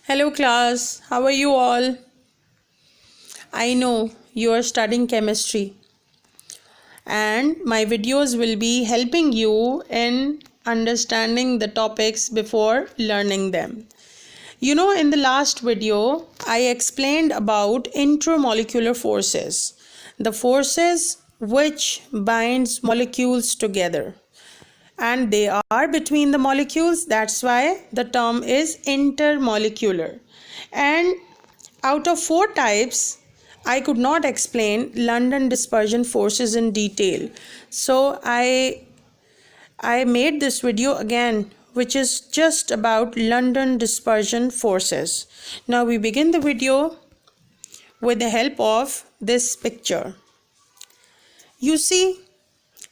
Hello, class. How are you all? I know you are studying chemistry, and my videos will be helping you in understanding the topics before learning them. In the last video, I explained about intermolecular forces, the forces which binds molecules together. And they are between the molecules, that's why the term is intermolecular. And out of four types, I could not explain London dispersion forces in detail. So I made this video again, which is just about London dispersion forces. Now we begin the video with the help of this picture. You see,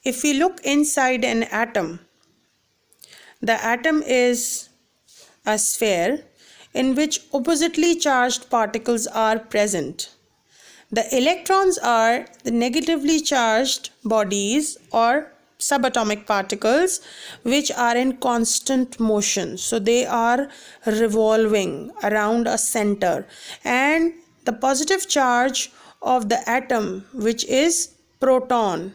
if we look inside an atom, the atom is a sphere in which oppositely charged particles are present. The electrons are the negatively charged bodies or subatomic particles which are in constant motion. So they are revolving around a center, and the positive charge of the atom, which is proton,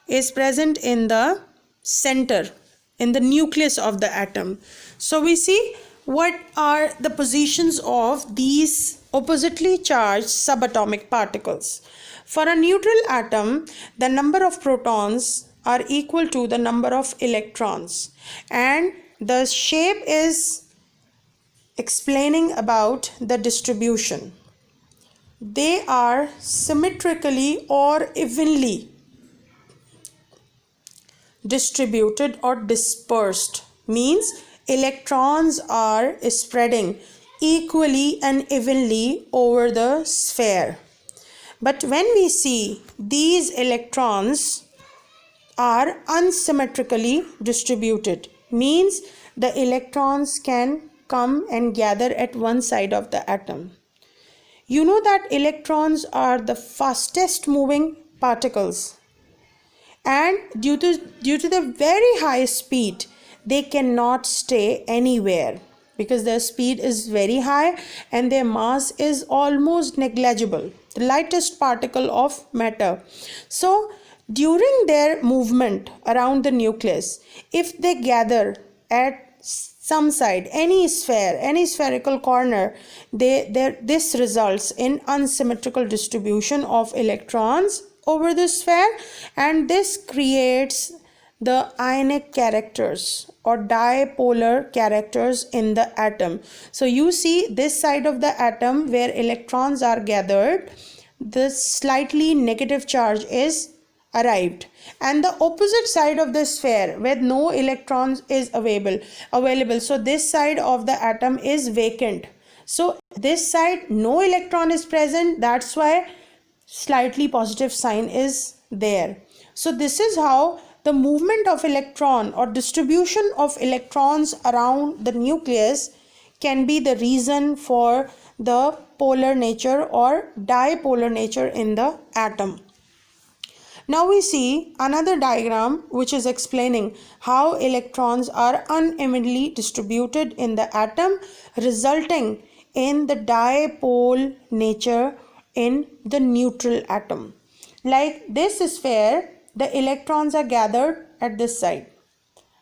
is present in the center, in the nucleus of the atom. So we see what are the positions of these oppositely charged subatomic particles. For a neutral atom, the number of protons are equal to the number of electrons, and the shape is explaining about the distribution. They are symmetrically or evenly distributed or dispersed, means electrons are spreading equally and evenly over the sphere. But when we see these electrons are unsymmetrically distributed, means the electrons can come and gather at one side of the atom. You know that electrons are the fastest moving particles, and due to the very high speed, they cannot stay anywhere because their speed is very high and their mass is almost negligible, the lightest particle of matter. So during their movement around the nucleus, if they gather at some side, any sphere, any spherical corner, this results in unsymmetrical distribution of electrons over the sphere, and this creates the ionic characters or dipolar characters in the atom. So you see this side of the atom where electrons are gathered, the slightly negative charge is arrived, and the opposite side of the sphere where no electrons is available, so this side of the atom is vacant. So this side no electron is present, that's why slightly positive sign is there. So this is how the movement of electron or distribution of electrons around the nucleus can be the reason for the polar nature or dipolar nature in the atom. Now we see another diagram which is explaining how electrons are unevenly distributed in the atom, resulting in the dipole nature in the neutral atom. Like this sphere, the electrons are gathered at this side,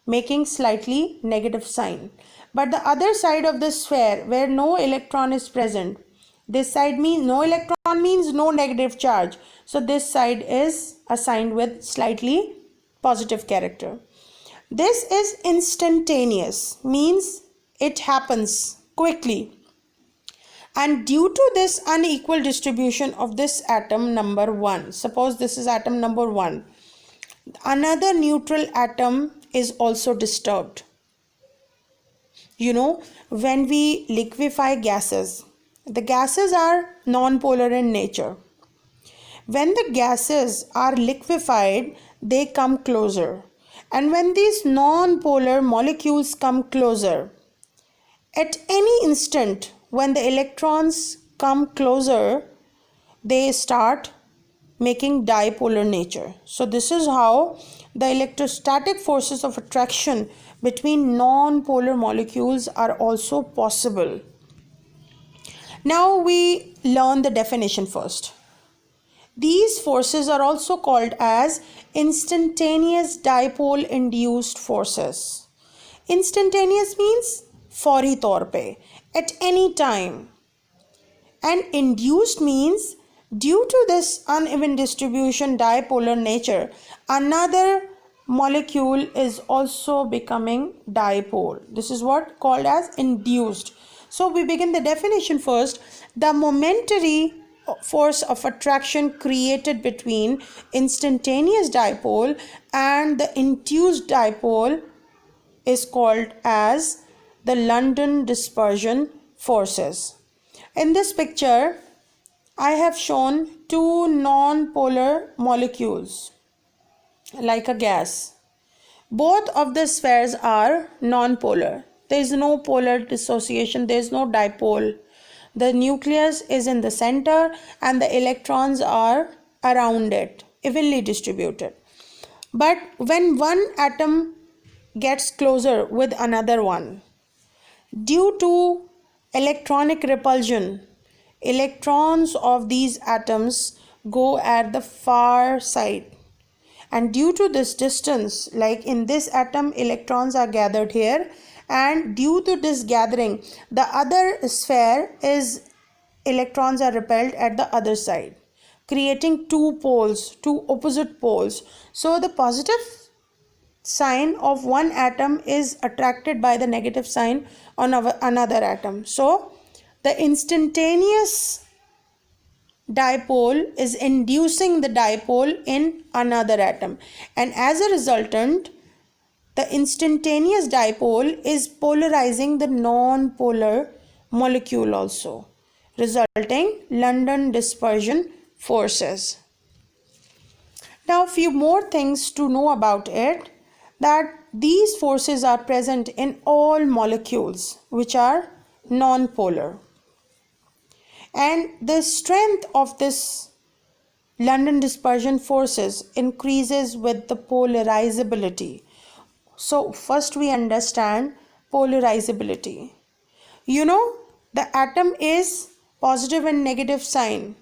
making slightly negative sign. But the other side of the sphere where no electron is present, this side means no electron means no negative charge. So this side is assigned with slightly positive character. This is instantaneous, means it happens quickly. And due to this unequal distribution of this atom number 1, suppose this is atom number 1, another neutral atom is also disturbed. When we liquefy gases, the gases are non-polar in nature. When the gases are liquefied, they come closer. And when these non-polar molecules come closer, at any instant when the electrons come closer, they start making dipolar nature. So this is how the electrostatic forces of attraction between non-polar molecules are also possible. Now we learn the definition first. These forces are also called as instantaneous dipole induced forces. Instantaneous means फौरी तौर पे, at any time, and induced means due to this uneven distribution dipolar nature, another molecule is also becoming dipole. This is what called as induced. So we begin the definition first. The momentary force of attraction created between instantaneous dipole and the induced dipole is called as the London dispersion forces. In this picture, I have shown two non-polar molecules like a gas. Both of the spheres are non-polar. There is no polar dissociation, there is no dipole. The nucleus is in the center and the electrons are around it, evenly distributed. But when one atom gets closer with another one, due to electronic repulsion, electrons of these atoms go at the far side, and due to this distance, like in this atom, electrons are gathered here, and due to this gathering, the other sphere is electrons are repelled at the other side, creating two poles, two opposite poles. So the positive sign of one atom is attracted by the negative sign on another atom. So the instantaneous dipole is inducing the dipole in another atom, and as a resultant, the instantaneous dipole is polarizing the non-polar molecule also, resulting London dispersion forces. Now few more things to know about it, that these forces are present in all molecules which are non-polar, and the strength of this London dispersion forces increases with the polarizability. So first we understand polarizability. You know, the atom is positive and negative sign.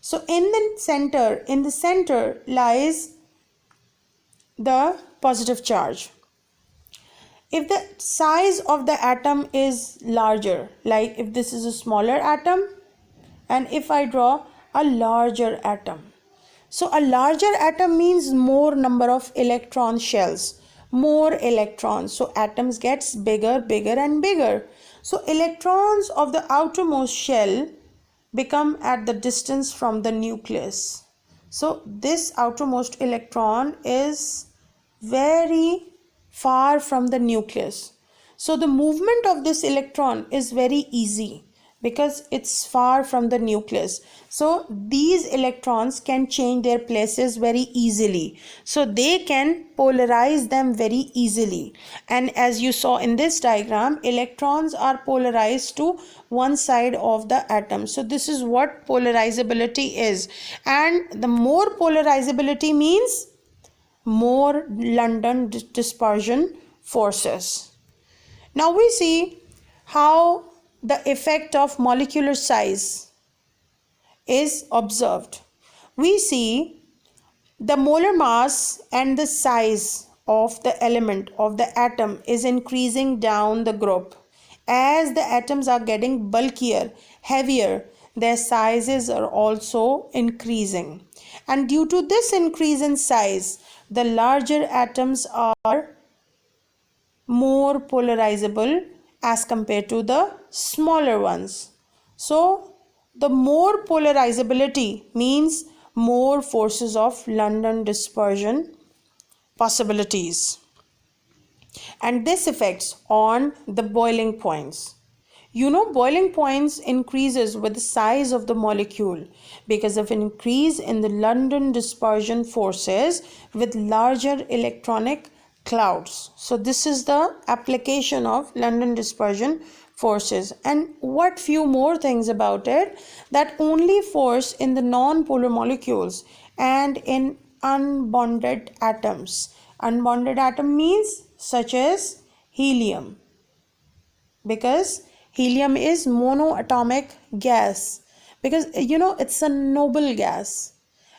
So in the center lies the positive charge. If the size of the atom is larger, like if this is a smaller atom and if I draw a larger atom, so a larger atom means more number of electron shells, more electrons, so atoms gets bigger and bigger. So electrons of the outermost shell become at the distance from the nucleus. So this outermost electron is very far from the nucleus. So the movement of this electron is very easy because it's far from the nucleus. So these electrons can change their places very easily. So they can polarize them very easily. And as you saw in this diagram, electrons are polarized to one side of the atom. So this is what polarizability is. And the more polarizability means more London dispersion forces. Now we see how the effect of molecular size is observed. We see the molar mass and the size of the element of the atom is increasing down the group. As the atoms are getting bulkier, heavier, their sizes are also increasing. And due to this increase in size, the larger atoms are more polarizable as compared to the smaller ones. So the more polarizability means more forces of London dispersion possibilities, and this affects on the boiling points. You know, boiling points increases with the size of the molecule because of an increase in the London dispersion forces with larger electronic clouds. So this is the application of London dispersion forces. And what few more things about it, that only force in the non-polar molecules and in unbonded atoms. Unbonded atom means such as helium, because Helium is monoatomic gas because it's a noble gas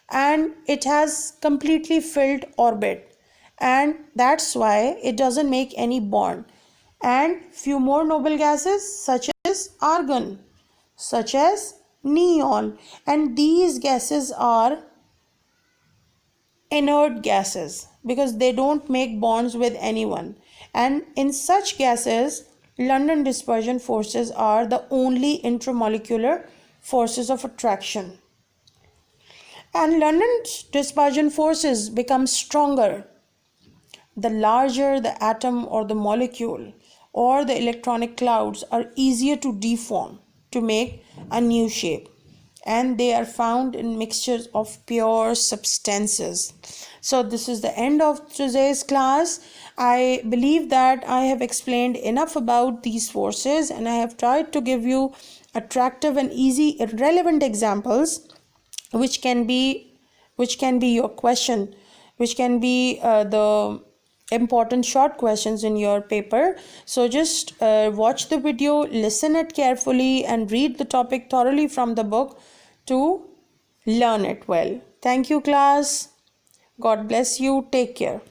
and it has completely filled orbit, and that's why it doesn't make any bond. And few more noble gases such as argon, such as neon, and these gases are inert gases because they don't make bonds with anyone. And in such gases, London dispersion forces are the only intramolecular forces of attraction. And London's dispersion forces become stronger the larger the atom or the molecule or the electronic clouds are easier to deform to make a new shape, and they are found in mixtures of pure substances. So this is the end of today's class. I believe that I have explained enough about these forces, and I have tried to give you attractive and easy relevant examples which can be your question, which can be the important short questions in your paper. So just watch the video, listen it carefully, and read the topic thoroughly from the book to learn it well. Thank you, class. God bless you. Take care.